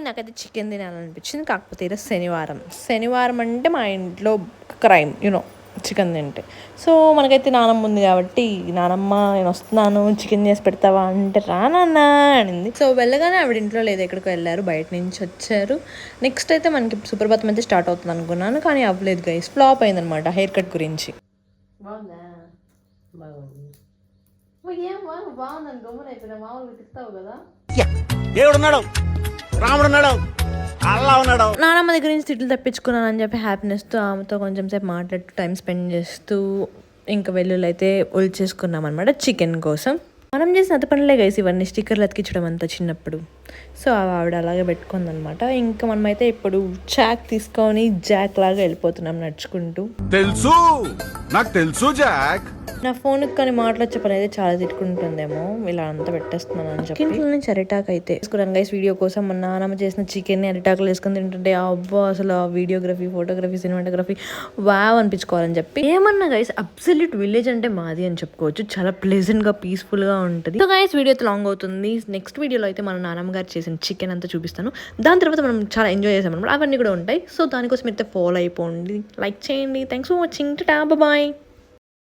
నాకైతే చికెన్ తినాలనిపించింది. కాకపోతే ఈరోజు శనివారం అంటే మా ఇంట్లో క్రైమ్ చికెన్ తింటే. సో మనకైతే నానమ్మ ఉంది కాబట్టి, నానమ్మ నేను వస్తున్నాను చికెన్ చేసి పెడతావా అంటే రానన్నా అనింది. సో వెళ్ళగానే ఆవిడ ఇంట్లో లేదు, ఎక్కడికో వెళ్ళారు, బయట నుంచి వచ్చారు. నెక్స్ట్ అయితే మనకి సుప్రభాతం అయితే స్టార్ట్ అవుతుంది అనుకున్నాను, కానీ అవ్వలేదు గైస్. ఫ్లాప్ అయిందనమాట హెయిర్ కట్ గురించి. బాగుందా? బాగుంది. ఏం బాగుందని గమ్మున అయిపోయినా, మామూలుగా తిస్తావు కదా. దేవుడున్నాడు, రాముడున్నాడు, అల్లా ఉన్నాడు. నానమ్మ దగ్గర నుంచి తిట్లు తప్పించుకున్నాను అని చెప్పి హ్యాపీనెస్తో ఆమెతో కొంచెం సేపు మాట్లాడుతూ టైం స్పెండ్ చేస్తూ ఇంకా వెల్లుల్లి అయితే ఒలిచేసుకున్నాం అనమాట చికెన్ కోసం. మనం చేసిన అతి పనులే గైస్ ఇవన్నీ, స్టిక్కర్లు అతికించడం అంతా చిన్నప్పుడు. సో ఆవిడ అలాగే పెట్టుకుందనమాట. ఇంకా మనమైతే ఇప్పుడు చాక్ తీసుకొని జాక్ లాగా వెళ్ళిపోతున్నాం నడుచుకుంటూ. తెలుసు, నాకు తెలుసు జాక్. నా ఫోన్కి కానీ మాట్లాడే పని అయితే చాలా తిట్టుకుంటుందేమో, ఇలా అంతా పెట్టేస్తున్నాను అని చెప్పి. ఇంట్లో నుంచి అరిటాక్ అయితే వేసుకున్నాను గైస్ వీడియో కోసం. మన నాన్నమ్మ చేసిన చికెన్ని అరిటాకులు వేసుకుని తింటుంటే అబ్బా అసలు ఆ వీడియోగ్రఫీ, ఫోటోగ్రఫీ, సినిమాటోగ్రఫీ వావ్ అనిపించుకోవాలని చెప్పి. ఏమన్నా గైస్ అబ్సల్యూట్ విలేజ్ అంటే మాది అని చెప్పుకోవచ్చు. చాలా ప్లెజెంట్గా పీస్ఫుల్గా ఉంటుంది. సో గైస్ వీడియో లాంగ్ అవుతుంది. నెక్స్ట్ వీడియోలో అయితే మన నాన్నమ్మ గారు చేసిన చికెన్ అంతా చూపిస్తాను. దాని తర్వాత మనం చాలా ఎంజాయ్ చేసాం అనమాట, అవన్నీ కూడా ఉంటాయి. సో దానికోసం అయితే ఫాలో అయిపోండి, లైక్ చేయండి. Thanks for watching. టాటా, బాయ్.